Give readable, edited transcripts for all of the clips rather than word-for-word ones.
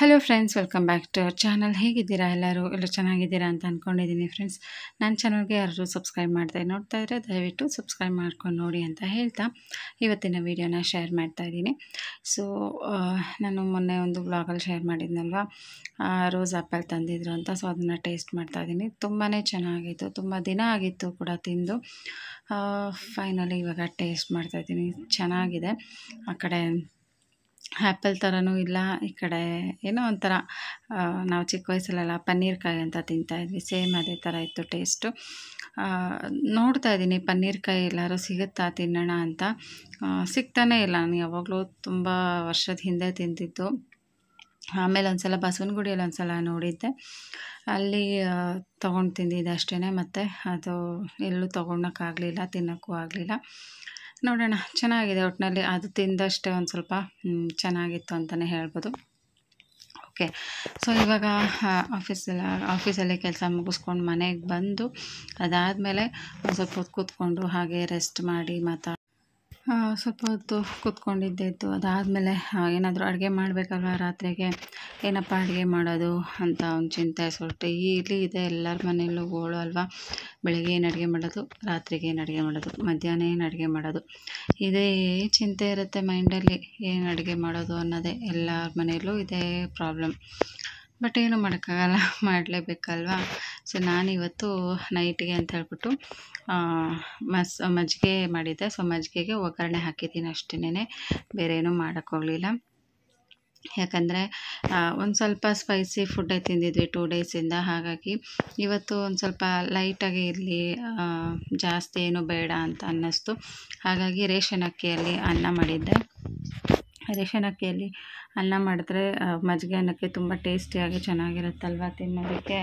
Hello friends, welcome back to our channel. ಹೇಗಿದ್ದೀರಾ ಎಲ್ಲ ಚೆನ್ನಾಗಿದ್ದೀರಾ ಅಂತ ಅಂದ್ಕೊಂಡಿದ್ದೀನಿ ಫ್ರೆಂಡ್ಸ್. ನನ್ನ ಚಾನಲ್ಗೆ ಯಾರು ಸಬ್ಸ್ಕ್ರೈಬ್ ನೋಡ್ತಾ ಇದ್ದರೆ ದಯವಿಟ್ಟು ಸಬ್ಸ್ಕ್ರೈಬ್ ಮಾಡ್ಕೊಂಡು ನೋಡಿ ಅಂತ ಹೇಳ್ತಾ ಇವತ್ತಿನ ವೀಡಿಯೋನ ಶೇರ್ ಮಾಡ್ತಾ ಇದ್ದೀನಿ. ಸೊ ನಾನು ಮೊನ್ನೆ ಒಂದು ಬ್ಲಾಗಲ್ಲಿ ಶೇರ್ ಮಾಡಿದ್ನಲ್ವ, ರೋಸ್ ಆ್ಯಪಲ್ ತಂದಿದ್ರು ಅಂತ. ಸೊ ಅದನ್ನು ಟೇಸ್ಟ್ ಮಾಡ್ತಾ ಇದ್ದೀನಿ. ತುಂಬಾ ಚೆನ್ನಾಗಿತ್ತು, ತುಂಬ ದಿನ ಆಗಿತ್ತು ಕೂಡ ತಿಂದು. ಫೈನಲಿ ಇವಾಗ ಟೇಸ್ಟ್ ಮಾಡ್ತಾಯಿದ್ದೀನಿ. ಚೆನ್ನಾಗಿದೆ. ಆ ಕಡೆ ಆ್ಯಪಲ್ ಥರನೂ ಇಲ್ಲ, ಈ ಕಡೆ ಏನೋ ಒಂಥರ ನಾವು ಚಿಕ್ಕ ವಯಸ್ಸಲ್ಲೆಲ್ಲ ಪನ್ನೀರ್ಕಾಯಿ ಅಂತ ತಿಂತಾಯಿದ್ವಿ, ಸೇಮ್ ಅದೇ ಥರ ಇತ್ತು ಟೇಸ್ಟು. ನೋಡ್ತಾ ಇದ್ದೀನಿ ಪನ್ನೀರ್ಕಾಯಿ ಎಲ್ಲರೂ ಸಿಗುತ್ತಾ ತಿನ್ನೋಣ ಅಂತ. ಸಿಗ್ತಾನೇ ಇಲ್ಲ. ನಾನು ಯಾವಾಗಲೂ ತುಂಬ ವರ್ಷದ ಹಿಂದೆ ತಿಂದಿದ್ದು. ಆಮೇಲೆ ಒಂದು ಸಲ ಬಸವನಗುಡಿಯಲ್ಲಿ ಒಂದು ಸಲ ನೋಡಿದ್ದೆ, ಅಲ್ಲಿ ತೊಗೊಂಡು ತಿಂದಿದ್ದೆ ಅಷ್ಟೇ. ಮತ್ತು ಅದು ಎಲ್ಲೂ ತೊಗೊಳಕ್ಕಾಗಲಿಲ್ಲ, ತಿನ್ನೋಕ್ಕೂ ಆಗಲಿಲ್ಲ. ನೋಡೋಣ, ಚೆನ್ನಾಗಿದೆ ಒಟ್ಟಿನಲ್ಲಿ. ಅದು ತಿಂದಷ್ಟೇ ಒಂದು ಸ್ವಲ್ಪ ಚೆನ್ನಾಗಿತ್ತು ಅಂತಲೇ ಹೇಳ್ಬೋದು. ಓಕೆ, ಸೊ ಇವಾಗ ಆಫೀಸಲ್ಲೇ ಕೆಲಸ ಮುಗಿಸ್ಕೊಂಡು ಮನೆಗೆ ಬಂದು ಅದಾದಮೇಲೆ ಒಂದು ಸ್ವಲ್ಪ ಹೊತ್ತು ಕೂತ್ಕೊಂಡು ಹಾಗೆ ರೆಸ್ಟ್ ಮಾಡಿ ಸ್ವಲ್ಪ ಹೊತ್ತು ಕೂತ್ಕೊಂಡಿದ್ದು. ಅದಾದಮೇಲೆ ಏನಾದರೂ ಅಡುಗೆ ಮಾಡಬೇಕಲ್ವ ರಾತ್ರಿಗೆ, ಏನಪ್ಪ ಅಡುಗೆ ಮಾಡೋದು ಅಂತ ಒಂದು ಚಿಂತೆ. ಸ್ವಲ್ಪ ಇಲ್ಲಿ ಇದೆ ಎಲ್ಲರ ಮನೆಯಲ್ಲೂ ಗೋಳು ಅಲ್ವಾ, ಬೆಳಗ್ಗೆ ಏನು ಅಡುಗೆ ಮಾಡೋದು, ರಾತ್ರಿಗೆ ಏನು ಅಡುಗೆ ಮಾಡೋದು, ಮಧ್ಯಾಹ್ನ ಏನು ಅಡುಗೆ ಮಾಡೋದು, ಇದೇ ಚಿಂತೆ ಇರುತ್ತೆ ಮೈಂಡಲ್ಲಿ. ಏನು ಅಡುಗೆ ಮಾಡೋದು ಅನ್ನೋದೇ ಎಲ್ಲರ ಮನೆಯಲ್ಲೂ ಇದೇ ಪ್ರಾಬ್ಲಮ್. ಬಟ್ ಏನು ಮಾಡೋಕ್ಕಾಗಲ್ಲ, ಮಾಡಲೇಬೇಕಲ್ವಾ. ಸೊ ನಾನಿವತ್ತು ನೈಟಿಗೆ ಅಂತ ಹೇಳ್ಬಿಟ್ಟು ಮಜ್ಜಿಗೆ ಮಾಡಿದ್ದೆ. ಸೊ ಮಜ್ಜಿಗೆಗೆ ಒಗ್ಗರಣೆ ಹಾಕಿದ್ದೀನಿ ಅಷ್ಟೇ, ಬೇರೆ ಏನೂ ಮಾಡೋಕ್ಕೋಗಲಿಲ್ಲ. ಯಾಕಂದರೆ ಒಂದು ಸ್ವಲ್ಪ ಸ್ಪೈಸಿ ಫುಡ್ಡೇ ತಿಂದಿದ್ವಿ 2 ಡೇಸಿಂದ. ಹಾಗಾಗಿ ಇವತ್ತು ಒಂದು ಸ್ವಲ್ಪ ಲೈಟಾಗಿ ಇರಲಿ, ಜಾಸ್ತಿ ಏನು ಬೇಡ ಅಂತ ಅನ್ನಿಸ್ತು. ಹಾಗಾಗಿ ರೇಷನ್ ಅಕ್ಕಿಯಲ್ಲಿ ಅನ್ನ ಮಾಡಿದ್ದೆ. ರೇಷನ್ ಅಕ್ಕಿಯಲ್ಲಿ ಅನ್ನ ಮಾಡಿದ್ರೆ ಮಜ್ಜಿಗೆ ಅನ್ನಕ್ಕೆ ತುಂಬ ಟೇಸ್ಟಿಯಾಗಿ ಚೆನ್ನಾಗಿರುತ್ತಲ್ವ ತಿನ್ನೋದಕ್ಕೆ.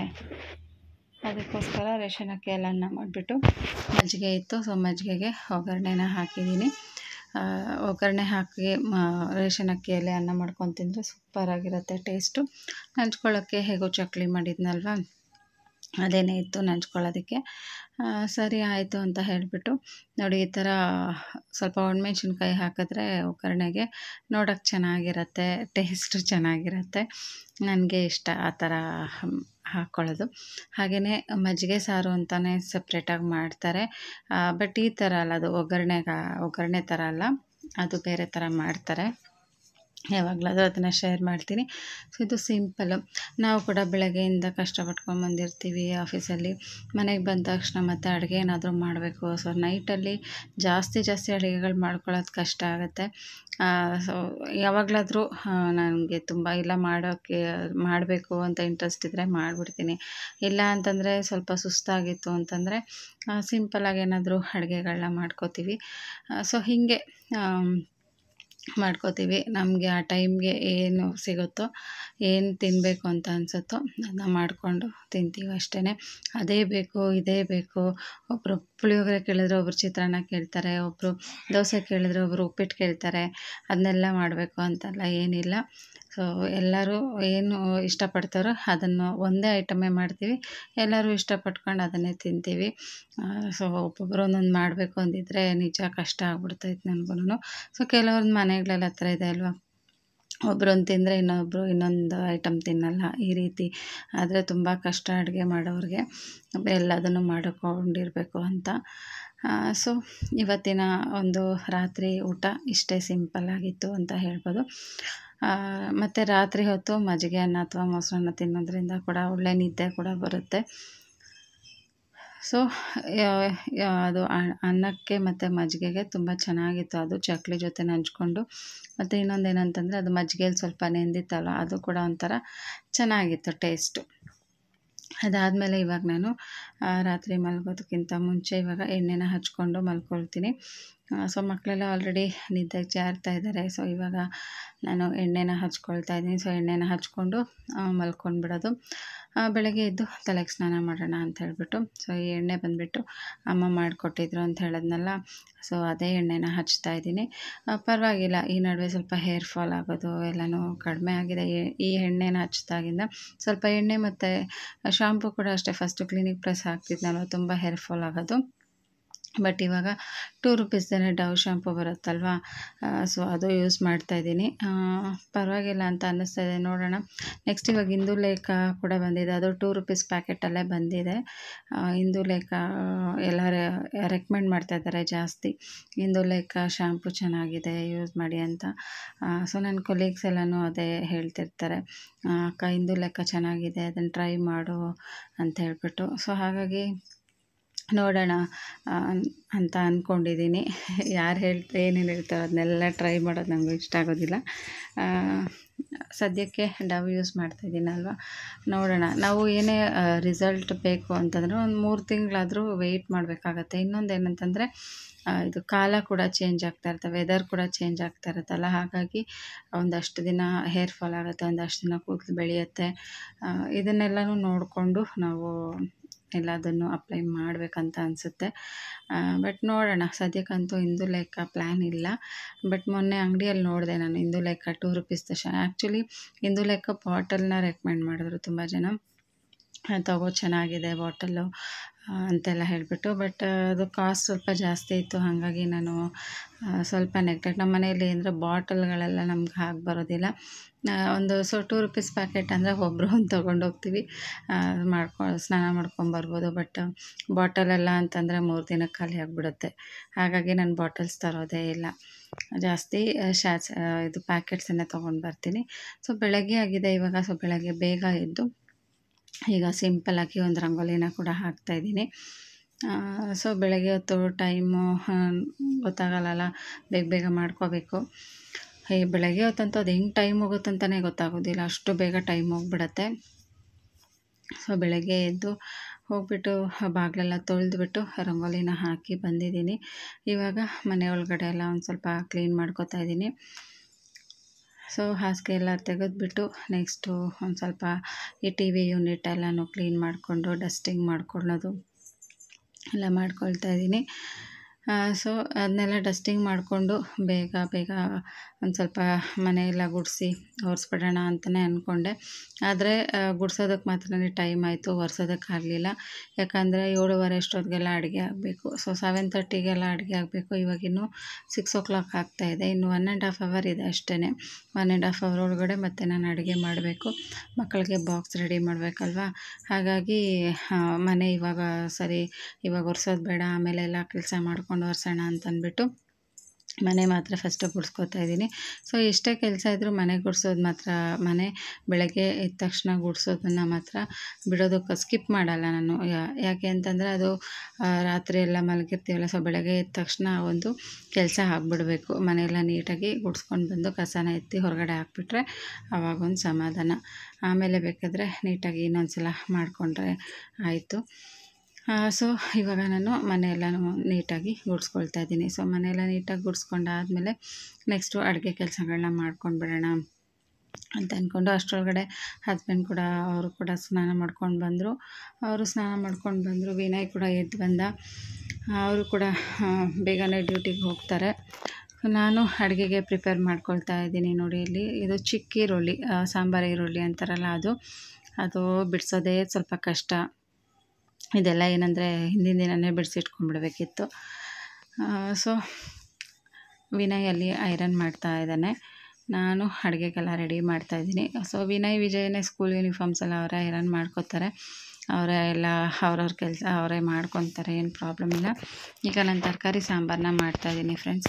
ಅದಕ್ಕೋಸ್ಕರ ರೇಷನ್ ಅಕ್ಕಿಯಲ್ಲಿ ಅನ್ನ ಮಾಡಿಬಿಟ್ಟು ಮಜ್ಜಿಗೆ ಇತ್ತು. ಸೊ ಮಜ್ಜಿಗೆಗೆ ಒಗ್ಗರಣೆನ ಹಾಕಿದ್ದೀನಿ. ಒಗ್ಗರಣೆ ಹಾಕಿ ರೇಷನ್ ಅಕ್ಕಿಯಲ್ಲಿ ಅನ್ನ ಮಾಡ್ಕೊಂಡು ತಿಂದರೆ ಸೂಪರಾಗಿರುತ್ತೆ ಟೇಸ್ಟು. ನಂಚ್ಕೊಳ್ಳೋಕ್ಕೆ ಹೇಗೋ ಚಕ್ಲಿ ಮಾಡಿದ್ನಲ್ವ, ಅದೇನೇ ಇತ್ತು ನಂಚ್ಕೊಳ್ಳೋದಕ್ಕೆ. ಸರಿ ಆಯಿತು ಅಂತ ಹೇಳಿಬಿಟ್ಟು ನೋಡಿ, ಈ ಥರ ಸ್ವಲ್ಪ ಒಣಮೆಣ್ಸಿನ್ಕಾಯಿ ಹಾಕಿದ್ರೆ ಒಗ್ಗರಣೆಗೆ ನೋಡೋಕ್ಕೆ ಚೆನ್ನಾಗಿರುತ್ತೆ, ಟೇಸ್ಟು ಚೆನ್ನಾಗಿರುತ್ತೆ. ನನಗೆ ಇಷ್ಟ ಆ ಥರ ಹಾಕ್ಕೊಳ್ಳೋದು. ಹಾಗೆಯೇ ಮಜ್ಜಿಗೆ ಸಾರು ಅಂತಲೇ ಸಪ್ರೇಟಾಗಿ ಮಾಡ್ತಾರೆ. ಬಟ್ ಈ ಥರ ಅಲ್ಲ, ಅದು ಒಗ್ಗರಣೆ ಥರ ಅಲ್ಲ, ಅದು ಬೇರೆ ಥರ ಮಾಡ್ತಾರೆ. ಯಾವಾಗಲಾದರೂ ಅದನ್ನು ಶೇರ್ ಮಾಡ್ತೀನಿ. ಸೊ ಇದು ಸಿಂಪಲ್ಲು. ನಾವು ಕೂಡ ಬೆಳಗ್ಗೆಯಿಂದ ಕಷ್ಟಪಟ್ಕೊಂಡು ಬಂದಿರ್ತೀವಿ ಆಫೀಸಲ್ಲಿ. ಮನೆಗೆ ಬಂದ ತಕ್ಷಣ ಮತ್ತೆ ಅಡುಗೆ ಏನಾದರೂ ಮಾಡಬೇಕು. ಸೊ ನೈಟಲ್ಲಿ ಜಾಸ್ತಿ ಅಡುಗೆಗಳು ಮಾಡ್ಕೊಳ್ಳೋದು ಕಷ್ಟ ಆಗುತ್ತೆ. ಸೊ ಯಾವಾಗಲಾದರೂ ನನಗೆ ತುಂಬ ಇಲ್ಲ ಮಾಡಬೇಕು ಅಂತ ಇಂಟ್ರೆಸ್ಟ್ ಇದ್ದರೆ ಮಾಡಿಬಿಡ್ತೀನಿ. ಇಲ್ಲ ಅಂತಂದರೆ ಸ್ವಲ್ಪ ಸುಸ್ತಾಗಿತ್ತು ಅಂತಂದರೆ ಸಿಂಪಲ್ಲಾಗಿ ಏನಾದರೂ ಅಡುಗೆಗಳನ್ನ ಮಾಡ್ಕೋತೀವಿ. ಸೊ ಹೀಗೆ ಮಾಡ್ಕೋತೀವಿ. ನಮಗೆ ಆ ಟೈಮ್ಗೆ ಏನು ಸಿಗುತ್ತೋ, ಏನು ತಿನ್ನಬೇಕು ಅಂತ ಅನಿಸುತ್ತೋ ಅದನ್ನ ಮಾಡಿಕೊಂಡು ತಿಂತೀವಿ ಅಷ್ಟೇ. ಅದೇ ಬೇಕು ಇದೇ ಬೇಕು, ಒಬ್ಬರು ಪುಳಿಯೋಗರೆ ಕೇಳಿದ್ರೆ ಒಬ್ಬರು ಚಿತ್ರಾನ್ನ ಕೇಳ್ತಾರೆ, ಒಬ್ಬರು ದೋಸೆ ಕೇಳಿದ್ರೆ ಒಬ್ಬರು ಉಪ್ಪಿಟ್ಟು ಕೇಳ್ತಾರೆ. ಅದನ್ನೆಲ್ಲ ಮಾಡಬೇಕು ಅಂತೆಲ್ಲ ಏನಿಲ್ಲ. ಸೊ ಎಲ್ಲರೂ ಏನು ಇಷ್ಟಪಡ್ತಾರೋ ಅದನ್ನು ಒಂದೇ ಐಟಮೇ ಮಾಡ್ತೀವಿ. ಎಲ್ಲರೂ ಇಷ್ಟಪಟ್ಕೊಂಡು ಅದನ್ನೇ ತಿಂತೀವಿ. ಸೊ ಒಬ್ಬೊಬ್ಬರು ಒಂದೊಂದು ಮಾಡಬೇಕು ಅಂದಿದ್ರೆ ನಿಜ ಕಷ್ಟ ಆಗ್ಬಿಡ್ತೈತೆ ನನಗೂ. ಸೊ ಕೆಲವ್ರದ್ದು ಮನೆಗಳೆಲ್ಲ ಹತ್ರ ಇದೆ ಅಲ್ವಾ, ಒಬ್ಬರೊಂದು ತಿಂದರೆ ಇನ್ನೊಬ್ಬರು ಇನ್ನೊಂದು ಐಟಮ್ ತಿನ್ನಲ್ಲ. ಈ ರೀತಿ ಆದರೆ ತುಂಬ ಕಷ್ಟ ಅಡುಗೆ ಮಾಡೋರಿಗೆ, ಎಲ್ಲದನ್ನು ಮಾಡಿಕೊಂಡಿರಬೇಕು ಅಂತ. ಸೊ ಇವತ್ತಿನ ಒಂದು ರಾತ್ರಿ ಊಟ ಇಷ್ಟೇ ಸಿಂಪಲ್ಲಾಗಿತ್ತು ಅಂತ ಹೇಳ್ಬೋದು. ಮತ್ತು ರಾತ್ರಿ ಹೊತ್ತು ಮಜ್ಜಿಗೆ ಅನ್ನ ಅಥವಾ ಮೊಸರನ್ನ ತಿನ್ನೋದ್ರಿಂದ ಕೂಡ ಒಳ್ಳೆ ನಿದ್ದೆ ಕೂಡ ಬರುತ್ತೆ. ಸೊ ಅದು ಅನ್ನಕ್ಕೆ ಮತ್ತು ಮಜ್ಜಿಗೆಗೆ ತುಂಬ ಚೆನ್ನಾಗಿತ್ತು. ಅದು ಚಕ್ಲಿ ಜೊತೆ ನಂಚ್ಕೊಂಡು. ಮತ್ತು ಇನ್ನೊಂದೇನಂತಂದರೆ ಅದು ಮಜ್ಜಿಗೆಯಲ್ಲಿ ಸ್ವಲ್ಪ ನೆಂದಿತ್ತಲ್ಲ, ಅದು ಕೂಡ ಒಂಥರ ಚೆನ್ನಾಗಿತ್ತು ಟೇಸ್ಟು. ಅದಾದಮೇಲೆ ಇವಾಗ ನಾನು ರಾತ್ರಿ ಮಲಗೋದಕ್ಕಿಂತ ಮುಂಚೆ ಇವಾಗ ಎಣ್ಣೆನ ಹಚ್ಕೊಂಡು ಮಲ್ಕೊಳ್ತೀನಿ. ಸೊ ಮಕ್ಕಳೆಲ್ಲ ಆಲ್ರೆಡಿ ನಿದ್ದೆಗೆ ಜಾರ್ತಾ ಇದ್ದಾರೆ. ಸೊ ಇವಾಗ ನಾನು ಎಣ್ಣೆನ ಹಚ್ಕೊಳ್ತಾ ಇದ್ದೀನಿ. ಸೊ ಎಣ್ಣೆನ ಹಚ್ಕೊಂಡು ಮಲ್ಕೊಂಡ್ಬಿಡೋದು. ಬೆಳಗ್ಗೆ ಎದ್ದು ತಲೆಗೆ ಸ್ನಾನ ಮಾಡೋಣ ಅಂತ ಹೇಳಿಬಿಟ್ಟು. ಸೊ ಈ ಎಣ್ಣೆ ಬಂದುಬಿಟ್ಟು ಅಮ್ಮ ಮಾಡಿಕೊಟ್ಟಿದ್ರು ಅಂತ ಹೇಳಿದ್ನಲ್ಲ, ಸೊ ಅದೇ ಎಣ್ಣೆನ ಹಚ್ತಾ ಇದ್ದೀನಿ. ಪರವಾಗಿಲ್ಲ, ಈ ನಡುವೆ ಸ್ವಲ್ಪ ಹೇರ್ ಫಾಲ್ ಆಗೋದು ಎಲ್ಲನೂ ಕಡಿಮೆ ಆಗಿದೆ ಈ ಎಣ್ಣೆನ ಹಚ್ಚಿದಾಗಿಂದ. ಸ್ವಲ್ಪ ಎಣ್ಣೆ ಮತ್ತು ಶಾಂಪು ಕೂಡ ಅಷ್ಟೇ, ಫಸ್ಟು ಕ್ಲಿನಿಕ್ ಪ್ಲಸ್ ಹಾಕ್ತಿದ್ನಲ್ವ, ತುಂಬ ಹೇರ್ ಫಾಲ್ ಆಗೋದು. ಬಟ್ ಇವಾಗ 2 ರುಪೀಸ್ದೇ ಡವ್ ಶಾಂಪು ಬರುತ್ತಲ್ವ, ಸೊ ಅದು ಯೂಸ್ ಮಾಡ್ತಾಯಿದ್ದೀನಿ. ಪರವಾಗಿಲ್ಲ ಅಂತ ಅನ್ನಿಸ್ತಾ ಇದೆ, ನೋಡೋಣ. ನೆಕ್ಸ್ಟ್ ಇವಾಗ ಇಂದುಲೇಖ ಕೂಡ ಬಂದಿದೆ, ಅದು 2 ರುಪೀಸ್ ಪ್ಯಾಕೆಟಲ್ಲೇ ಬಂದಿದೆ. ಇಂದುಲೇಖ ಎಲ್ಲ ರೆಕಮೆಂಡ್ ಮಾಡ್ತಾಯಿದ್ದಾರೆ ಜಾಸ್ತಿ, ಇಂದುಲೇಖ ಶಾಂಪು ಚೆನ್ನಾಗಿದೆ ಯೂಸ್ ಮಾಡಿ ಅಂತ. ಸೊ ನನ್ನ ಕೊಲೀಗ್ಸ್ ಎಲ್ಲನೂ ಅದೇ ಹೇಳ್ತಿರ್ತಾರೆ, ಅಕ್ಕ ಇಂದುಲೇಖ ಚೆನ್ನಾಗಿದೆ ಅದನ್ನು ಟ್ರೈ ಮಾಡು ಅಂತ ಹೇಳ್ಬಿಟ್ಟು. ಸೊ ಹಾಗಾಗಿ ನೋಡೋಣ ಅಂತ ಅಂದ್ಕೊಂಡಿದ್ದೀನಿ. ಯಾರು ಏನೇನು ಹೇಳ್ತಾರೋ ಅದನ್ನೆಲ್ಲ ಟ್ರೈ ಮಾಡೋದು ನನಗೂ ಇಷ್ಟ ಆಗೋದಿಲ್ಲ. ಸದ್ಯಕ್ಕೆ ಡವ್ ಯೂಸ್ ಮಾಡ್ತಾಯಿದ್ದೀನಲ್ವ, ನೋಡೋಣ. ನಾವು ಏನೇ ರಿಸಲ್ಟ್ ಬೇಕು ಅಂತಂದರೆ ಒಂದು 3 ತಿಂಗಳಾದರೂ ವೆಯ್ಟ್ ಮಾಡಬೇಕಾಗತ್ತೆ. ಇನ್ನೊಂದು ಏನಂತಂದರೆ ಇದು ಕಾಲ ಕೂಡ ಚೇಂಜ್ ಆಗ್ತಾ ಇರುತ್ತೆ, ವೆದರ್ ಕೂಡ ಚೇಂಜ್ ಆಗ್ತಾ ಇರುತ್ತಲ್ಲ, ಹಾಗಾಗಿ ಒಂದಷ್ಟು ದಿನ ಹೇರ್ ಫಾಲ್ ಆಗುತ್ತೆ, ಒಂದಷ್ಟು ದಿನ ಕೂದಲು ಬೆಳೆಯುತ್ತೆ. ಇದನ್ನೆಲ್ಲನೂ ನೋಡಿಕೊಂಡು ನಾವು ಎಲ್ಲದನ್ನು ಅಪ್ಲೈ ಮಾಡಬೇಕಂತ ಅನಿಸುತ್ತೆ. ಬಟ್ ನೋಡೋಣ, ಸದ್ಯಕ್ಕಂತೂ ಇಂದುಲೇಖ ಪ್ಲ್ಯಾನ್ ಇಲ್ಲ. ಬಟ್ ಮೊನ್ನೆ ಅಂಗಡಿಯಲ್ಲಿ ನೋಡಿದೆ ನಾನು ಇಂದುಲೇಖ 2 ರುಪೀಸ್ದು ಆ್ಯಕ್ಚುಲಿ ಇಂದುಲೇಖ ಬಾಟಲ್ನ ರೆಕಮೆಂಡ್ ಮಾಡಿದ್ರು ತುಂಬ ಜನ, ತಗೋ ಚೆನ್ನಾಗಿದೆ ಬಾಟಲ್ಲು ಅಂತೆಲ್ಲ ಹೇಳಿಬಿಟ್ಟು. ಬಟ್ ಅದು ಕಾಸ್ಟ್ ಸ್ವಲ್ಪ ಜಾಸ್ತಿ ಇತ್ತು, ಹಾಗಾಗಿ ನಾನು ಸ್ವಲ್ಪ ನೆಗ್ಲೆಕ್ಟ್. ನಮ್ಮ ಮನೆಯಲ್ಲಿ ಅಂದರೆ ಬಾಟಲ್ಗಳೆಲ್ಲ ನಮ್ಗೆ ಹಾಗೆ ಬರೋದಿಲ್ಲ. ಒಂದು 2 ರುಪೀಸ್ ಪ್ಯಾಕೆಟ್ ಅಂದರೆ ಒಬ್ಬರು ಒಂದು ತೊಗೊಂಡೋಗ್ತೀವಿ, ಸ್ನಾನ ಮಾಡ್ಕೊಂಬರ್ಬೋದು. ಬಟ್ ಬಾಟಲೆಲ್ಲ ಅಂತಂದರೆ 3 ದಿನಕ್ಕೆ ಖಾಲಿ ಆಗಿಬಿಡುತ್ತೆ, ಹಾಗಾಗಿ ನಾನು ಬಾಟಲ್ಸ್ ತರೋದೇ ಇಲ್ಲ ಜಾಸ್ತಿ. ಇದು ಪ್ಯಾಕೆಟ್ಸನ್ನೇ ತೊಗೊಂಡು ಬರ್ತೀನಿ. ಸೊ ಬೆಳಗ್ಗೆ ಆಗಿದೆ ಇವಾಗ, ಸೊ ಬೆಳಗ್ಗೆ ಬೇಗ ಎದ್ದು ಈಗ ಸಿಂಪಲ್ಲಾಗಿ ಒಂದು ರಂಗೋಲಿನ ಕೂಡ ಹಾಕ್ತಾಯಿದ್ದೀನಿ. ಸೊ ಬೆಳಗ್ಗೆ ಹೊತ್ತು ಟೈಮು ಗೊತ್ತಾಗಲ್ಲ, ಬೇಗ ಬೇಗ ಮಾಡ್ಕೋಬೇಕು. ಬೆಳಗ್ಗೆ ಹೊತ್ತಂತೂ ಅದು ಹೆಂಗೆ ಟೈಮ್ ಹೋಗುತ್ತಂತಲೇ ಗೊತ್ತಾಗೋದಿಲ್ಲ, ಅಷ್ಟು ಬೇಗ ಟೈಮ್ ಹೋಗ್ಬಿಡತ್ತೆ. ಸೊ ಬೆಳಗ್ಗೆ ಎದ್ದು ಹೋಗ್ಬಿಟ್ಟು ಬಾಗಿಲೆಲ್ಲ ತೊಳೆದ್ಬಿಟ್ಟು ರಂಗೋಲಿನ ಹಾಕಿ ಬಂದಿದ್ದೀನಿ. ಇವಾಗ ಮನೆ ಒಳಗಡೆ ಎಲ್ಲ ಒಂದು ಸ್ವಲ್ಪ ಕ್ಲೀನ್ ಮಾಡ್ಕೊತಾ ಇದ್ದೀನಿ. ಸೊ ಹಾಸಿಗೆ ಎಲ್ಲ ತೆಗೆದ್ಬಿಟ್ಟು ನೆಕ್ಸ್ಟು ಒಂದು ಸ್ವಲ್ಪ ಈ ಟಿ ವಿ ಯೂನಿಟ್ ಎಲ್ಲನೂ ಕ್ಲೀನ್ ಮಾಡಿಕೊಂಡು ಡಸ್ಟಿಂಗ್ ಮಾಡ್ಕೊಳ್ಳೋದು ಎಲ್ಲ ಮಾಡ್ಕೊಳ್ತಾ ಇದ್ದೀನಿ. ಸೊ ಅದನ್ನೆಲ್ಲ ಡಸ್ಟಿಂಗ್ ಮಾಡಿಕೊಂಡು ಬೇಗ ಬೇಗ ಒಂದು ಸ್ವಲ್ಪ ಮನೆಯೆಲ್ಲ ಗುಡಿಸಿ ಒರೆಸ್ಬಿಡೋಣ ಅಂತಲೇ ಅಂದ್ಕೊಂಡೆ. ಆದರೆ ಗುಡ್ಸೋದಕ್ಕೆ ಮಾತ್ರ ಟೈಮ್ ಆಯಿತು, ಒರೆಸೋದಕ್ಕಾಗಲಿಲ್ಲ. ಯಾಕಂದರೆ 7:30 ಅಷ್ಟೊತ್ತಿಗೆಲ್ಲ ಅಡುಗೆ ಆಗಬೇಕು. ಸೊ 7:30ಗೆಲ್ಲ ಅಡುಗೆ ಆಗಬೇಕು. ಇವಾಗಿನ್ನೂ 6 o'clock ಆಗ್ತಾಯಿದೆ, ಇನ್ನು 1.5 hour ಇದೆ ಅಷ್ಟೇ. 1.5 hour ಒಳಗಡೆ ಮತ್ತೆ ನಾನು ಅಡುಗೆ ಮಾಡಬೇಕು, ಮಕ್ಕಳಿಗೆ ಬಾಕ್ಸ್ ರೆಡಿ ಮಾಡಬೇಕಲ್ವ. ಹಾಗಾಗಿ ಮನೆ ಇವಾಗ ಒರೆಸೋದು ಬೇಡ, ಆಮೇಲೆ ಎಲ್ಲ ಕೆಲಸ ಮಾಡ್ಕೊಂಡು ಒರೆಸೋಣ ಅಂತಂದ್ಬಿಟ್ಟು ಮನೆ ಮಾತ್ರ ಫಸ್ಟು ಗುಡಿಸ್ಕೊತಾ ಇದ್ದೀನಿ. ಸೊ ಎಷ್ಟೇ ಕೆಲಸ ಇದ್ದರೂ ಮನೆ ಗುಡಿಸೋದು ಮಾತ್ರ, ಮನೆ ಬೆಳಗ್ಗೆ ಎದ್ದ ತಕ್ಷಣ ಗುಡಿಸೋದನ್ನು ಮಾತ್ರ ಬಿಡೋದಕ್ಕೆ ಸ್ಕಿಪ್ ಮಾಡಲ್ಲ ನಾನು. ಯಾಕೆ ಅಂತಂದರೆ ಅದು ರಾತ್ರಿ ಎಲ್ಲ ಮಲಗಿರ್ತೀವಲ್ಲ, ಸೊ ಬೆಳಗ್ಗೆ ಎದ್ದ ತಕ್ಷಣ ಒಂದು ಕೆಲಸ ಆಗಿಬಿಡ್ಬೇಕು. ಮನೆಯೆಲ್ಲ ನೀಟಾಗಿ ಗುಡಿಸ್ಕೊಂಡು ಬಂದು ಕಸನ ಎತ್ತಿ ಹೊರಗಡೆ ಹಾಕ್ಬಿಟ್ರೆ ಆವಾಗೊಂದು ಸಮಾಧಾನ. ಆಮೇಲೆ ಬೇಕಾದರೆ ನೀಟಾಗಿ ಇನ್ನೊಂದು ಸಲ ಮಾಡಿಕೊಂಡ್ರೆ ಆಯಿತು. ಸೊ ಇವಾಗ ನಾನು ಮನೆಯೆಲ್ಲನೂ ನೀಟಾಗಿ ಗುಡಿಸ್ಕೊಳ್ತಾ ಇದ್ದೀನಿ. ಸೊ ಮನೆಯೆಲ್ಲ ನೀಟಾಗಿ ಗುಡಿಸ್ಕೊಂಡಾದಮೇಲೆ ನೆಕ್ಸ್ಟು ಅಡುಗೆ ಕೆಲಸಗಳನ್ನ ಮಾಡ್ಕೊಂಡು ಬಿಡೋಣ ಅಂತ ಅಂದ್ಕೊಂಡು ಅಷ್ಟರೊಳಗಡೆ ಹಸ್ಬೆಂಡ್ ಕೂಡ ಅವರು ಕೂಡ ಸ್ನಾನ ಮಾಡ್ಕೊಂಡು ಬಂದರು. ವಿನಯ್ ಕೂಡ ಎದ್ದು ಬಂದ, ಅವರು ಕೂಡ ಬೇಗನೆ ಡ್ಯೂಟಿಗೆ ಹೋಗ್ತಾರೆ. ನಾನು ಅಡುಗೆಗೆ ಪ್ರಿಪೇರ್ ಮಾಡ್ಕೊಳ್ತಾ ಇದ್ದೀನಿ. ನೋಡಿ ಇಲ್ಲಿ ಇದು ಚಿಕ್ಕ ಈರುಳ್ಳಿ, ಸಾಂಬಾರು ಈರುಳ್ಳಿ ಅಂತಾರಲ್ಲ, ಅದು ಬಿಡಿಸೋದೇ ಸ್ವಲ್ಪ ಕಷ್ಟ. ಇದೆಲ್ಲ ಏನಂದರೆ ಹಿಂದಿನ ದಿನವೇ ಬಿಡಿಸಿಟ್ಕೊಂಡ್ಬಿಡ್ಬೇಕಿತ್ತು. ಸೊ ವಿನಯ್ ಅಲ್ಲಿ ಐರನ್ ಮಾಡ್ತಾ ಇದ್ದಾನೆ, ನಾನು ಅಡುಗೆಗೆಲ್ಲ ರೆಡಿ ಮಾಡ್ತಾಯಿದ್ದೀನಿ. ಸೊ ವಿನಯ್ ವಿಜಯನೇ ಸ್ಕೂಲ್ ಯೂನಿಫಾರ್ಮ್ಸ್ ಎಲ್ಲ ಅವರೇ ಐರನ್ ಮಾಡ್ಕೋತಾರೆ, ಅವರೇ ಎಲ್ಲ ಅವ್ರವ್ರ ಕೆಲಸ ಅವರೇ ಮಾಡ್ಕೊತಾರೆ, ಏನು ಪ್ರಾಬ್ಲಮ್ ಇಲ್ಲ. ಈಗ ನಾನು ತರಕಾರಿ ಸಾಂಬಾರನ್ನ ಮಾಡ್ತಾಯಿದ್ದೀನಿ ಫ್ರೆಂಡ್ಸ್.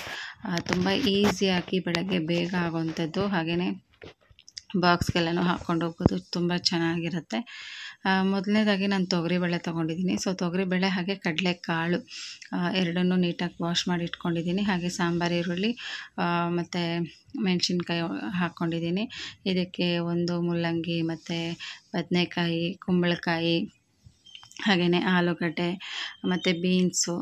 ತುಂಬ ಈಸಿಯಾಗಿ ಬೆಳಗ್ಗೆ ಬೇಗ ಆಗೋವಂಥದ್ದು, ಹಾಗೆಯೇ ಬಾಕ್ಸ್ಗೆಲ್ಲನೂ ಹಾಕ್ಕೊಂಡು ಹೋಗ್ಬೋದು, ತುಂಬ ಚೆನ್ನಾಗಿರುತ್ತೆ. ಮೊದಲನೇದಾಗಿ ನಾನು ತೊಗರಿಬೇಳೆ ತೊಗೊಂಡಿದ್ದೀನಿ. ಸೊ ತೊಗರಿಬೇಳೆ ಹಾಗೆ ಕಡಲೆಕಾಳು ಎರಡನ್ನೂ ನೀಟಾಗಿ ವಾಶ್ ಮಾಡಿ ಇಟ್ಕೊಂಡಿದ್ದೀನಿ. ಹಾಗೆ ಸಾಂಬಾರು ಈರುಳ್ಳಿ ಮತ್ತು ಮೆಣಸಿನ್ಕಾಯಿ ಹಾಕ್ಕೊಂಡಿದ್ದೀನಿ. ಇದಕ್ಕೆ ಒಂದು ಮುಲ್ಲಂಗಿ ಮತ್ತು ಬದನೆಕಾಯಿ, ಕುಂಬಳಕಾಯಿ, ಹಾಗೆಯೇ ಆಲೂಗಡ್ಡೆ ಮತ್ತು ಬೀನ್ಸು,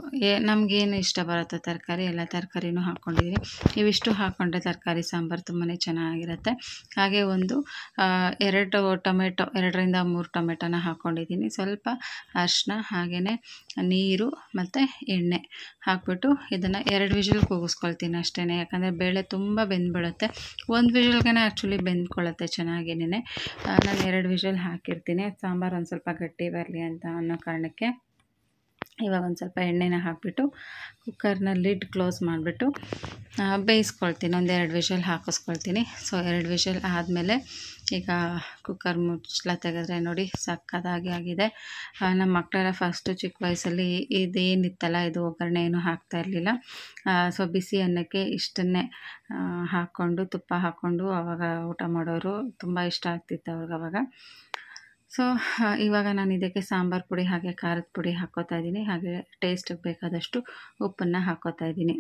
ನಮಗೇನು ಇಷ್ಟ ಬರುತ್ತೋ ತರಕಾರಿ ಎಲ್ಲ ತರಕಾರಿನೂ ಹಾಕ್ಕೊಂಡಿದ್ದೀನಿ. ಇವಿಷ್ಟು ಹಾಕ್ಕೊಂಡ್ರೆ ತರಕಾರಿ ಸಾಂಬಾರು ತುಂಬಾ ಚೆನ್ನಾಗಿರುತ್ತೆ. ಹಾಗೆ ಒಂದು 2 ಟೊಮೆಟೊ, 2ರಿಂದ 3 ಟೊಮೆಟೊನ ಹಾಕ್ಕೊಂಡಿದ್ದೀನಿ. ಸ್ವಲ್ಪ ಅರಿಶಿನ, ಹಾಗೆಯೇ ನೀರು ಮತ್ತು ಎಣ್ಣೆ ಹಾಕ್ಬಿಟ್ಟು ಇದನ್ನು 2 ವಿಷಲ್ ಕೂಗಿಸ್ಕೊಳ್ತೀನಿ ಅಷ್ಟೇ. ಯಾಕಂದರೆ ಬೇಳೆ ತುಂಬ ಬೆಂದ್ಬಿಡುತ್ತೆ, 1 ವಿಷಲ್ಗೆ ಆ್ಯಕ್ಚುಲಿ ಬೆಂದ್ಕೊಳ್ಳುತ್ತೆ ಚೆನ್ನಾಗೇನೆ. ನಾನು 2 ವಿಷಲ್ ಹಾಕಿರ್ತೀನಿ, ಸಾಂಬಾರು ಒಂದು ಸ್ವಲ್ಪ ಗಟ್ಟಿ ಬರಲಿ ಅಂತ ಅನ್ನೋ ಕಾರಣಕ್ಕೆ. ಇವಾಗ ಒಂದು ಸ್ವಲ್ಪ ಎಣ್ಣೆನ ಹಾಕಿಬಿಟ್ಟು ಕುಕ್ಕರ್ನ ಲಿಡ್ ಕ್ಲೋಸ್ ಮಾಡಿಬಿಟ್ಟು ಬೇಯಿಸ್ಕೊಳ್ತೀನಿ. ಒಂದು 2 ವಿಷಲ್ ಹಾಕಿಸ್ಕೊಳ್ತೀನಿ. ಸೊ 2 ವಿಷಲ್ ಆದಮೇಲೆ ಈಗ ಕುಕ್ಕರ್ ಮುಚ್ಚಳ ತೆಗೆದ್ರೆ ನೋಡಿ ಸಕ್ಕತ್ತಾಗಿ ಆಗಿದೆ. ನಮ್ಮ ಮಕ್ಕಳೆಲ್ಲ ಫಸ್ಟು ಚಿಕ್ಕ ವಯಸ್ಸಲ್ಲಿ ಇದೇನಿತ್ತಲ್ಲ ಇದು ಒಗ್ಗರಣೆ ಏನೂ ಹಾಕ್ತಾ ಇರಲಿಲ್ಲ. ಸೊ ಬಿಸಿ ಅನ್ನಕ್ಕೆ ಇಷ್ಟನ್ನೇ ಹಾಕ್ಕೊಂಡು ತುಪ್ಪ ಹಾಕ್ಕೊಂಡು ಆವಾಗ ಊಟ ಮಾಡೋರು. ತುಂಬ ಇಷ್ಟ ಆಗ್ತಿತ್ತು ಅವ್ರಿಗೆ ಆವಾಗ. ಸೊ ಇವಾಗ ನಾನು ಇದಕ್ಕೆ ಸಾಂಬಾರು ಪುಡಿ ಹಾಗೆ ಖಾರದ ಪುಡಿ ಹಾಕ್ಕೋತಾ ಇದ್ದೀನಿ. ಹಾಗೆ ಟೇಸ್ಟಿಗೆ ಬೇಕಾದಷ್ಟು ಉಪ್ಪನ್ನು ಹಾಕ್ಕೋತಾ ಇದ್ದೀನಿ.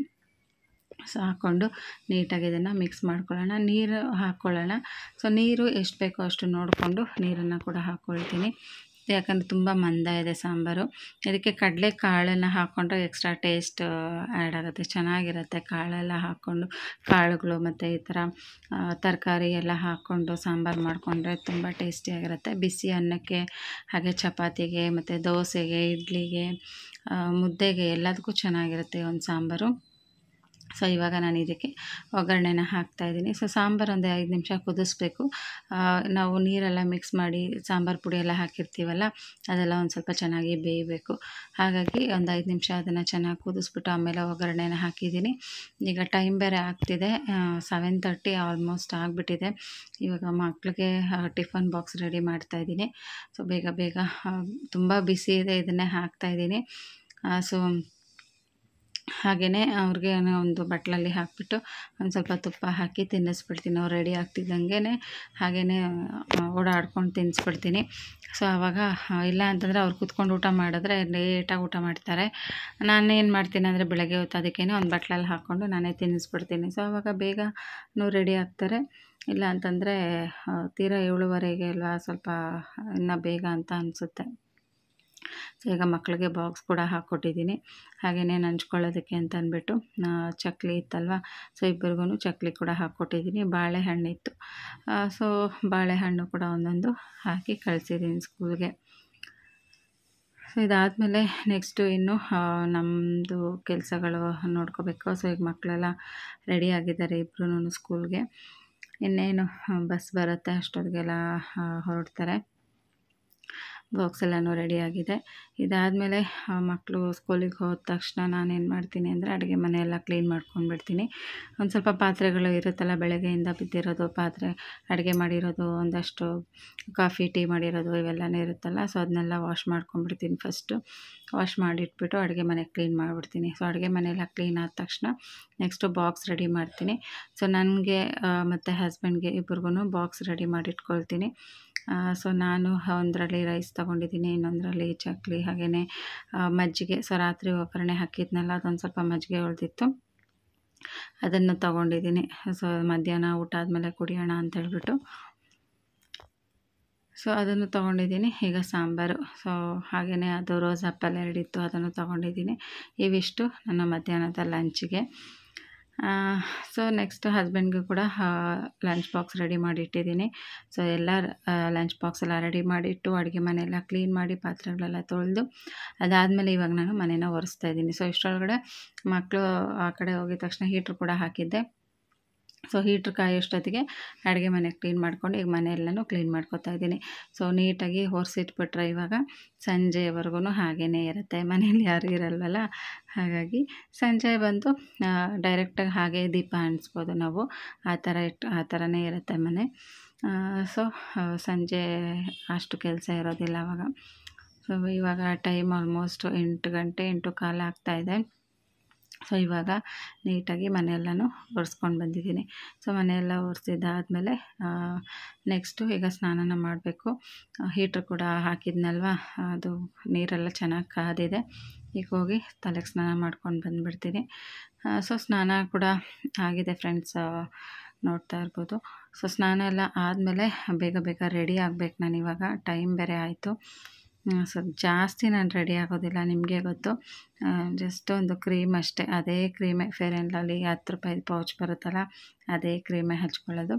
ಸೊ ಹಾಕ್ಕೊಂಡು ನೀಟಾಗಿ ಇದನ್ನು ಮಿಕ್ಸ್ ಮಾಡ್ಕೊಳ್ಳೋಣ. ನೀರು ಹಾಕ್ಕೊಳ್ಳೋಣ. ಸೊ ನೀರು ಎಷ್ಟು ಬೇಕೋ ಅಷ್ಟು ನೋಡಿಕೊಂಡು ನೀರನ್ನು ಕೂಡ ಹಾಕ್ಕೊಳ್ತೀನಿ. ಯಾಕಂದರೆ ತುಂಬ ಮಂದ ಇದೆ ಸಾಂಬಾರು. ಇದಕ್ಕೆ ಕಡಲೆ ಕಾಳನ್ನು ಹಾಕ್ಕೊಂಡ್ರೆ ಎಕ್ಸ್ಟ್ರಾ ಟೇಸ್ಟ್ ಆ್ಯಡ್ ಆಗುತ್ತೆ, ಚೆನ್ನಾಗಿರುತ್ತೆ. ಕಾಳೆಲ್ಲ ಹಾಕ್ಕೊಂಡು ಕಾಳುಗಳು ಮತ್ತು ಈ ಥರ ತರಕಾರಿ ಎಲ್ಲ ಹಾಕ್ಕೊಂಡು ಸಾಂಬಾರು ಮಾಡಿಕೊಂಡ್ರೆ ತುಂಬ ಟೇಸ್ಟಿಯಾಗಿರುತ್ತೆ. ಬಿಸಿ ಅನ್ನಕ್ಕೆ ಹಾಗೆ ಚಪಾತಿಗೆ ಮತ್ತು ದೋಸೆಗೆ, ಇಡ್ಲಿಗೆ, ಮುದ್ದೆಗೆ ಎಲ್ಲದಕ್ಕೂ ಚೆನ್ನಾಗಿರುತ್ತೆ ಒಂದು ಸಾಂಬಾರು. ಸೊ ಇವಾಗ ನಾನು ಇದಕ್ಕೆ ಒಗ್ಗರಣೆನ ಹಾಕ್ತಾಯಿದ್ದೀನಿ. ಸೊ ಸಾಂಬಾರು ಒಂದು 5 ನಿಮಿಷ ಕುದಿಸ್ಬೇಕು. ನಾವು ನೀರೆಲ್ಲ ಮಿಕ್ಸ್ ಮಾಡಿ ಸಾಂಬಾರು ಪುಡಿ ಎಲ್ಲ ಹಾಕಿರ್ತೀವಲ್ಲ, ಅದೆಲ್ಲ ಒಂದು ಸ್ವಲ್ಪ ಚೆನ್ನಾಗಿ ಬೇಯಬೇಕು. ಹಾಗಾಗಿ ಒಂದು 5 ನಿಮಿಷ ಅದನ್ನು ಚೆನ್ನಾಗಿ ಕುದಿಸ್ಬಿಟ್ಟು ಆಮೇಲೆ ಒಗ್ಗರಣೆನ ಹಾಕಿದ್ದೀನಿ. ಈಗ ಟೈಮ್ ಬೇರೆ ಆಗ್ತಿದೆ, 7:30 ಆಲ್ಮೋಸ್ಟ್ ಆಗಿಬಿಟ್ಟಿದೆ. ಇವಾಗ ಮಕ್ಕಳಿಗೆ ಟಿಫನ್ ಬಾಕ್ಸ್ ರೆಡಿ ಮಾಡ್ತಾಯಿದ್ದೀನಿ. ಸೊ ಬೇಗ ಬೇಗ ತುಂಬ ಬಿಸಿ ಇದೆ, ಇದನ್ನೇ ಹಾಕ್ತಾಯಿದ್ದೀನಿ. ಸೊ ಹಾಗೆಯೇ ಅವ್ರಿಗೆ ಒಂದು ಬಟ್ಲಲ್ಲಿ ಹಾಕಿಬಿಟ್ಟು ಒಂದು ಸ್ವಲ್ಪ ತುಪ್ಪ ಹಾಕಿ ತಿನ್ನಿಸ್ಬಿಡ್ತೀನಿ. ಅವ್ರು ರೆಡಿ ಆಗ್ತಿದ್ದಂಗೆ ಹಾಗೆಯೇ ಓಡಾಡ್ಕೊಂಡು ತಿನ್ನಿಸ್ಬಿಡ್ತೀನಿ. ಸೊ ಆವಾಗ ಇಲ್ಲ ಅಂತಂದರೆ ಅವ್ರು ಕೂತ್ಕೊಂಡು ಊಟ ಮಾಡಿದ್ರೆ ಲೇಟಾಗಿ ಊಟ ಮಾಡ್ತಾರೆ. ನಾನೇನು ಮಾಡ್ತೀನಿ ಅಂದರೆ ಬೆಳಗ್ಗೆ ಹೊತ್ತು ಅದಕ್ಕೇ ಒಂದು ಬಟ್ಲಲ್ಲಿ ಹಾಕ್ಕೊಂಡು ನಾನೇ ತಿನ್ನಿಸ್ಬಿಡ್ತೀನಿ. ಸೊ ಆವಾಗ ಬೇಗನೂ ರೆಡಿ ಆಗ್ತಾರೆ. ಇಲ್ಲ ಅಂತಂದರೆ ತೀರಾ 7:15 ಅಲ್ವಾ, ಸ್ವಲ್ಪ ಇನ್ನೂ ಬೇಗ ಅಂತ ಅನಿಸುತ್ತೆ. ಸೊ ಈಗ ಮಕ್ಕಳಿಗೆ ಬಾಕ್ಸ್ ಕೂಡ ಹಾಕ್ಕೊಟ್ಟಿದ್ದೀನಿ. ಹಾಗೆಯೇ ನಂಚ್ಕೊಳ್ಳೋದಕ್ಕೆ ಅಂತ ಅಂದ್ಬಿಟ್ಟು ಚಕ್ಲಿ ಇತ್ತಲ್ವ, ಸೊ ಇಬ್ಬರಿಗೂ ಚಕ್ಲಿ ಕೂಡ ಹಾಕ್ಕೊಟ್ಟಿದ್ದೀನಿ. ಬಾಳೆಹಣ್ಣಿತ್ತು, ಸೊ ಬಾಳೆಹಣ್ಣು ಕೂಡ ಒಂದೊಂದು ಹಾಕಿ ಕಳಿಸಿದ್ದೀನಿ ಸ್ಕೂಲ್ಗೆ. ಸೊ ಇದಾದಮೇಲೆ ನೆಕ್ಸ್ಟು ಇನ್ನು ನಮ್ಮದು ಕೆಲಸಗಳು ನೋಡ್ಕೋಬೇಕು. ಸೊ ಈಗ ಮಕ್ಕಳೆಲ್ಲ ರೆಡಿ ಆಗಿದ್ದಾರೆ ಇಬ್ಬರೂ ಸ್ಕೂಲ್ಗೆ. ಇನ್ನೇನು ಬಸ್ ಬರುತ್ತೆ ಅಷ್ಟೊತ್ತಿಗೆಲ್ಲ ಹೊರಡ್ತಾರೆ. ಬಾಕ್ಸ್ ಎಲ್ಲನೂ ರೆಡಿಯಾಗಿದೆ. ಇದಾದಮೇಲೆ ಮಕ್ಕಳು ಸ್ಕೂಲಿಗೆ ಹೋದ ತಕ್ಷಣ ನಾನೇನು ಮಾಡ್ತೀನಿ ಅಂದರೆ ಅಡುಗೆ ಮನೆಯೆಲ್ಲ ಕ್ಲೀನ್ ಮಾಡ್ಕೊಂಡ್ಬಿಡ್ತೀನಿ. ಒಂದು ಸ್ವಲ್ಪ ಪಾತ್ರೆಗಳು ಇರುತ್ತಲ್ಲ, ಬೆಳಗ್ಗೆಯಿಂದ ಬಿದ್ದಿರೋದು ಪಾತ್ರೆ, ಅಡುಗೆ ಮಾಡಿರೋದು, ಒಂದಷ್ಟು ಕಾಫಿ ಟೀ ಮಾಡಿರೋದು ಇವೆಲ್ಲವೂ ಇರುತ್ತಲ್ಲ. ಸೊ ಅದನ್ನೆಲ್ಲ ವಾಶ್ ಮಾಡ್ಕೊಂಡ್ಬಿಡ್ತೀನಿ. ಫಸ್ಟು ವಾಶ್ ಮಾಡಿಟ್ಬಿಟ್ಟು ಅಡುಗೆ ಮನೆ ಕ್ಲೀನ್ ಮಾಡಿಬಿಡ್ತೀನಿ. ಸೊ ಅಡುಗೆ ಮನೆಯೆಲ್ಲ ಕ್ಲೀನ್ ಆದ ತಕ್ಷಣ ನೆಕ್ಸ್ಟು ಬಾಕ್ಸ್ ರೆಡಿ ಮಾಡ್ತೀನಿ. ಸೊ ನನಗೆ ಮತ್ತು ಹಸ್ಬೆಂಡ್ಗೆ ಇಬ್ರಿಗೂ ಬಾಕ್ಸ್ ರೆಡಿ ಮಾಡಿಟ್ಕೊಳ್ತೀನಿ. ಸೊ ನಾನು ಒಂದರಲ್ಲಿ ರೈಸ್ ತೊಗೊಂಡಿದ್ದೀನಿ, ಇನ್ನೊಂದರಲ್ಲಿ ಚಕ್ಲಿ, ಹಾಗೆಯೇ ಮಜ್ಜಿಗೆ. ಸೊ ರಾತ್ರಿ ಒಗ್ಗರಣೆ ಹಾಕಿದ್ನಲ್ಲ, ಅದೊಂದು ಸ್ವಲ್ಪ ಮಜ್ಜಿಗೆ ಉಳಿದಿತ್ತು, ಅದನ್ನು ತೊಗೊಂಡಿದ್ದೀನಿ. ಸೊ ಮಧ್ಯಾಹ್ನ ಊಟ ಆದಮೇಲೆ ಕುಡಿಯೋಣ ಅಂತೇಳ್ಬಿಟ್ಟು ಸೊ ಅದನ್ನು ತೊಗೊಂಡಿದ್ದೀನಿ. ಈಗ ಸಾಂಬಾರು, ಸೊ ಹಾಗೆಯೇ ಅದು ರೋಸ್ ಆ್ಯಪಲ್ 2 ಇತ್ತು, ಅದನ್ನು ತೊಗೊಂಡಿದ್ದೀನಿ. ಇವಿಷ್ಟು ನನ್ನ ಮಧ್ಯಾಹ್ನದ ಲಂಚಿಗೆ. ಸೊ ನೆಕ್ಸ್ಟ್ ಹಸ್ಬೆಂಡ್ಗೂ ಕೂಡ ಲಂಚ್ ಬಾಕ್ಸ್ ರೆಡಿ ಮಾಡಿ ಇಟ್ಟಿದ್ದೀನಿ. ಸೊ ಎಲ್ಲ ಲಂಚ್ ಬಾಕ್ಸ್ ಎಲ್ಲ ರೆಡಿ ಮಾಡಿಟ್ಟು ಅಡುಗೆ ಮನೆಯೆಲ್ಲ ಕ್ಲೀನ್ ಮಾಡಿ ಪಾತ್ರೆಗಳೆಲ್ಲ ತೊಳೆದು ಅದಾದಮೇಲೆ ಇವಾಗ ನಾನು ಮನೇನ ಒರೆಸ್ತಾ ಇದ್ದೀನಿ. ಸೊ ಇಷ್ಟರೊಳಗಡೆ ಮಕ್ಕಳು ಆ ಕಡೆ ಹೋಗಿದ ತಕ್ಷಣ ಹೀಟ್ರ್ ಕೂಡ ಹಾಕಿದ್ದೆ. ಸೊ ಹೀಟ್ರ್ ಕಾಯೋಷ್ಟೊತ್ತಿಗೆ ಅಡುಗೆ ಮನೆ ಕ್ಲೀನ್ ಮಾಡ್ಕೊಂಡು ಈಗ ಮನೆಯೆಲ್ಲನೂ ಕ್ಲೀನ್ ಮಾಡ್ಕೊತಾ ಇದ್ದೀನಿ. ಸೊ ನೀಟಾಗಿ ಒರೆಸಿಟ್ಬಿಟ್ರೆ ಇವಾಗ ಸಂಜೆವರೆಗೂ ಹಾಗೇ ಇರುತ್ತೆ. ಮನೇಲಿ ಯಾರೂ ಇರಲ್ವಲ್ಲ, ಹಾಗಾಗಿ ಸಂಜೆ ಬಂದು ಡೈರೆಕ್ಟಾಗಿ ಹಾಗೆ ದೀಪ ಅಂಟಿಸ್ಬೋದು ನಾವು. ಆ ಥರನೇ ಇರುತ್ತೆ ಮನೆ. ಸೊ ಸಂಜೆ ಅಷ್ಟು ಕೆಲಸ ಇರೋದಿಲ್ಲ ಆವಾಗ. ಸೊ ಇವಾಗ ಟೈಮ್ ಆಲ್ಮೋಸ್ಟ್ 8 ಗಂಟೆ 8:15 ಆಗ್ತಾಯಿದೆ. ಸೊ ಇವಾಗ ನೀಟಾಗಿ ಮನೆಯೆಲ್ಲನೂ ಒರೆಸ್ಕೊಂಡು ಬಂದಿದ್ದೀನಿ. ಸೊ ಮನೆಯೆಲ್ಲ ಒರೆಸಿದ್ದಾದಮೇಲೆ ನೆಕ್ಸ್ಟು ಈಗ ಸ್ನಾನ ಮಾಡಬೇಕು. ಹೀಟ್ರ್ ಕೂಡ ಹಾಕಿದ್ನಲ್ವ, ಅದು ನೀರೆಲ್ಲ ಚೆನ್ನಾಗಿ ಕಾದಿದೆ. ಈಗ ಹೋಗಿ ತಲೆಗೆ ಸ್ನಾನ ಮಾಡ್ಕೊಂಡು ಬಂದುಬಿಡ್ತೀನಿ. ಸೊ ಸ್ನಾನ ಕೂಡ ಆಗಿದೆ ಫ್ರೆಂಡ್ಸ್, ನೋಡ್ತಾ ಇರ್ಬೋದು. ಸೊ ಸ್ನಾನ ಎಲ್ಲ ಆದಮೇಲೆ ಬೇಗ ಬೇಗ ರೆಡಿ ಆಗಬೇಕು ನಾನಿವಾಗ, ಟೈಮ್ ಬೇರೆ ಆಯಿತು. ಸೊ ಜಾಸ್ತಿ ನಾನು ರೆಡಿ ಆಗೋದಿಲ್ಲ, ನಿಮಗೆ ಗೊತ್ತು. ಜಸ್ಟ್ ಒಂದು ಕ್ರೀಮ್ ಅಷ್ಟೇ, ಅದೇ ಕ್ರೀಮೇ ಫೇರ್ ಆ್ಯಂಡ್ ಲವ್ಲಿ 10 ರೂಪಾಯಿ ಪೌಚ್ ಬರುತ್ತಲ್ಲ, ಅದೇ ಕ್ರೀಮೇ ಹಚ್ಕೊಳ್ಳೋದು.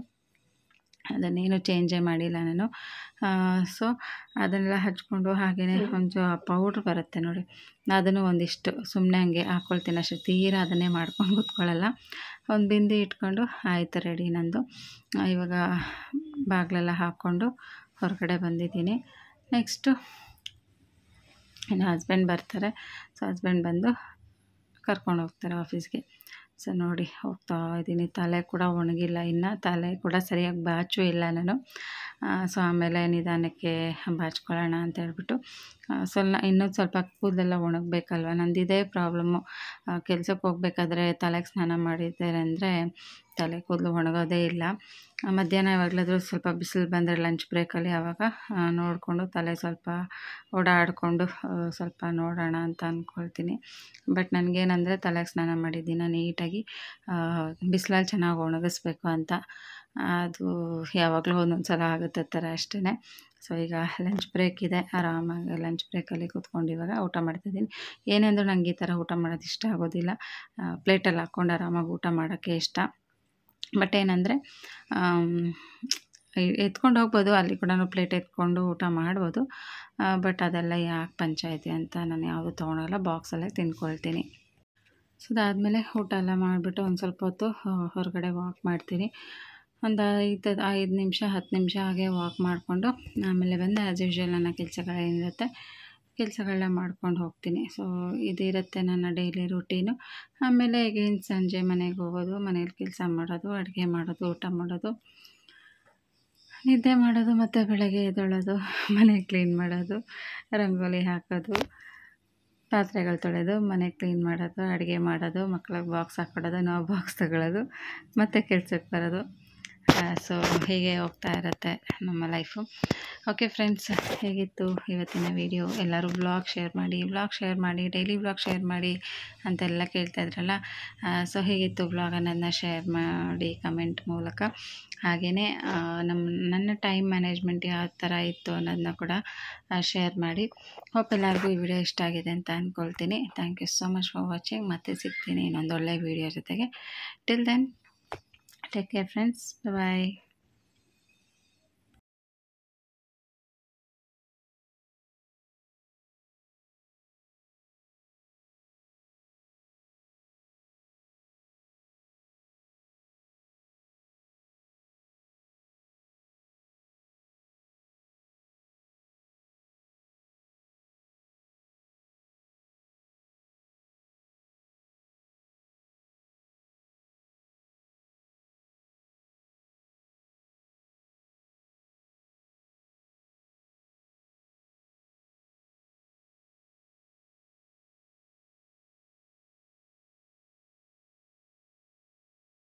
ಅದನ್ನೇನು ಚೇಂಜೇ ಮಾಡಿಲ್ಲ ನಾನು. ಸೊ ಅದನ್ನೆಲ್ಲ ಹಚ್ಕೊಂಡು ಹಾಗೆಯೇ ಒಂದು ಪೌಡ್ರ್ ಬರುತ್ತೆ ನೋಡಿ, ಅದನ್ನು ಒಂದಿಷ್ಟು ಸುಮ್ಮನೆ ಹಂಗೆ ಹಾಕ್ಕೊಳ್ತೀನಿ ಅಷ್ಟೇ. ತೀರಾ ಅದನ್ನೇ ಮಾಡ್ಕೊಂಡು ಕೂತ್ಕೊಳ್ಳಲ್ಲ. ಒಂದು ಬಿಂದಿ ಇಟ್ಕೊಂಡು ಆಯಿತು ರೆಡಿ ನಂದು. ಇವಾಗ ಬಾಗಿಲೆಲ್ಲ ಹಾಕ್ಕೊಂಡು ಹೊರಗಡೆ ಬಂದಿದ್ದೀನಿ. ನೆಕ್ಸ್ಟು ಇನ್ನು ಹಸ್ಬೆಂಡ್ ಬರ್ತಾರೆ. ಸೊ ಹಸ್ಬೆಂಡ್ ಬಂದು ಕರ್ಕೊಂಡು ಹೋಗ್ತಾರೆ ಆಫೀಸ್ಗೆ. ಸೊ ನೋಡಿ ಹೋಗ್ತಾ ಇದ್ದೀನಿ. ತಲೆ ಕೂಡ ಒಣಗಿಲ್ಲ ಇನ್ನು, ತಲೆ ಕೂಡ ಸರಿಯಾಗಿ ಬಾಚೂ ಇಲ್ಲ ನಾನು. ಸೊ ಆಮೇಲೆ ನಿಧಾನಕ್ಕೆ ಬಾಚ್ಕೊಳ್ಳೋಣ ಅಂತ ಹೇಳ್ಬಿಟ್ಟು ಇನ್ನೂ ಸ್ವಲ್ಪ ಕೂದಲೆಲ್ಲ ಒಣಗಬೇಕಲ್ವ. ನಂದು ಇದೇ ಪ್ರಾಬ್ಲಮ್ಮು. ಕೆಲ್ಸಕ್ಕೆ ಹೋಗ್ಬೇಕಾದ್ರೆ ತಲೆಗೆ ಸ್ನಾನ ಮಾಡಿದ್ದಾರೆ ಅಂದರೆ ತಲೆ ಕೂದಲು ಒಣಗೋದೇ ಇಲ್ಲ. ಮಧ್ಯಾಹ್ನ ಯಾವಾಗಲಾದರೂ ಸ್ವಲ್ಪ ಬಿಸಿಲು ಬಂದರೆ ಲಂಚ್ ಬ್ರೇಕಲ್ಲಿ ಆವಾಗ ನೋಡಿಕೊಂಡು ತಲೆ ಸ್ವಲ್ಪ ಓಡಾಡಿಕೊಂಡು ಸ್ವಲ್ಪ ನೋಡೋಣ ಅಂತ ಅಂದ್ಕೊಳ್ತೀನಿ. ಬಟ್ ನನಗೇನಂದರೆ ತಲೆಗೆ ಸ್ನಾನ ಮಾಡಿದ್ದೀನ ನೀಟಾಗಿ ಬಿಸಿಲಲ್ಲಿ ಚೆನ್ನಾಗಿ ಒಣಗಿಸ್ಬೇಕು ಅಂತ. ಅದು ಯಾವಾಗಲೂ ಒಂದೊಂದು ಸಲ ಆಗುತ್ತೆ ಥರ ಅಷ್ಟೇ. ಸೊ ಈಗ ಲಂಚ್ ಬ್ರೇಕ್ ಇದೆ, ಆರಾಮಾಗಿ ಲಂಚ್ ಬ್ರೇಕಲ್ಲಿ ಕೂತ್ಕೊಂಡು ಇವಾಗ ಊಟ ಮಾಡ್ತಾಯಿದ್ದೀನಿ. ಏನೆಂದರೂ ನನಗೆ ಈ ಥರ ಊಟ ಮಾಡೋದು ಇಷ್ಟ ಆಗೋದಿಲ್ಲ. ಪ್ಲೇಟಲ್ಲಿ ಹಾಕ್ಕೊಂಡು ಆರಾಮಾಗಿ ಊಟ ಮಾಡೋಕ್ಕೆ ಇಷ್ಟ. ಬಟ್ ಏನಂದರೆ ಎತ್ಕೊಂಡು ಹೋಗ್ಬೋದು, ಅಲ್ಲಿ ಕೂಡ ಪ್ಲೇಟ್ ಎತ್ಕೊಂಡು ಊಟ ಮಾಡ್ಬೋದು. ಬಟ್ ಅದೆಲ್ಲ ಯಾಕೆ ಪಂಚಾಯಿತಿ ಅಂತ ನಾನು ಯಾವುದು ತೊಗೊಳಲ್ಲ, ಬಾಕ್ಸಲ್ಲೇ ತಿಂದ್ಕೊಳ್ತೀನಿ. ಸೊ ಅದಾದಮೇಲೆ ಊಟ ಎಲ್ಲ ಮಾಡಿಬಿಟ್ಟು ಒಂದು ಸ್ವಲ್ಪ ಹೊತ್ತು ಹೊರಗಡೆ ವಾಕ್ ಮಾಡ್ತೀನಿ. ಒಂದು 5 ನಿಮಿಷ 10 ನಿಮಿಷ ಹಾಗೆ ವಾಕ್ ಮಾಡಿಕೊಂಡು ಆಮೇಲೆ ಬಂದು ಆ್ಯಸ್ ಯೂಶ್ವಲ್ ನನ್ನ ಕೆಲಸಗಳೇನಿರುತ್ತೆ ಕೆಲಸಗಳನ್ನ ಮಾಡ್ಕೊಂಡು ಹೋಗ್ತೀನಿ. ಸೊ ಇದಿರುತ್ತೆ ನನ್ನ ಡೈಲಿ ರೂಟೀನು. ಆಮೇಲೆ ಈಗೇನು ಸಂಜೆ ಮನೆಗೆ ಹೋಗೋದು, ಮನೇಲಿ ಕೆಲಸ ಮಾಡೋದು, ಅಡುಗೆ ಮಾಡೋದು, ಊಟ ಮಾಡೋದು, ನಿದ್ದೆ ಮಾಡೋದು, ಮತ್ತು ಬೆಳಗ್ಗೆ ಎದ್ದೇಳೋದು, ಮನೆ ಕ್ಲೀನ್ ಮಾಡೋದು, ರಂಗೋಲಿ ಹಾಕೋದು, ಪಾತ್ರೆಗಳು ತೊಳೆಯೋದು, ಮನೆ ಕ್ಲೀನ್ ಮಾಡೋದು, ಅಡುಗೆ ಮಾಡೋದು, ಮಕ್ಳಿಗೆ ಬಾಕ್ಸ್ ಹಾಕ್ಕೊಡೋದು, ನಾವು ಬಾಕ್ಸ್ ತಗೊಳ್ಳೋದು, ಮತ್ತು ಕೆಲ್ಸಕ್ಕೆ ಬರೋದು. ಸೊ ಹೀಗೆ ಹೋಗ್ತಾ ಇರುತ್ತೆ ನಮ್ಮ ಲೈಫು. ಓಕೆ ಫ್ರೆಂಡ್ಸ್, ಹೇಗಿತ್ತು ಇವತ್ತಿನ ವಿಡಿಯೋ? ಎಲ್ಲರೂ ವ್ಲಾಗ್ ಶೇರ್ ಮಾಡಿ, ಡೈಲಿ ವ್ಲಾಗ್ ಶೇರ್ ಮಾಡಿ ಅಂತೆಲ್ಲ ಕೇಳ್ತಾ ಇದ್ರಲ್ಲ. ಸೊ ಹೇಗಿತ್ತು ವ್ಲಾಗ್ ಅನ್ನೋದನ್ನ ಶೇರ್ ಮಾಡಿ ಕಮೆಂಟ್ ಮೂಲಕ. ಹಾಗೆಯೇ ನನ್ನ ಟೈಮ್ ಮ್ಯಾನೇಜ್ಮೆಂಟ್ ಯಾವ ಥರ ಇತ್ತು ಅನ್ನೋದನ್ನ ಕೂಡ ಶೇರ್ ಮಾಡಿ. ಹೋಪ್ ಎಲ್ಲರಿಗೂ ಈ ವಿಡಿಯೋ ಇಷ್ಟ ಆಗಿದೆ ಅಂತ ಅಂದ್ಕೊಳ್ತೀನಿ. Thank you so much for watching. ಮತ್ತೆ ಸಿಗ್ತೀನಿ ಇನ್ನೊಂದು ಒಳ್ಳೆ ವಿಡಿಯೋ ಜೊತೆಗೆ. Till then, take care friends. ಬಾಯ್.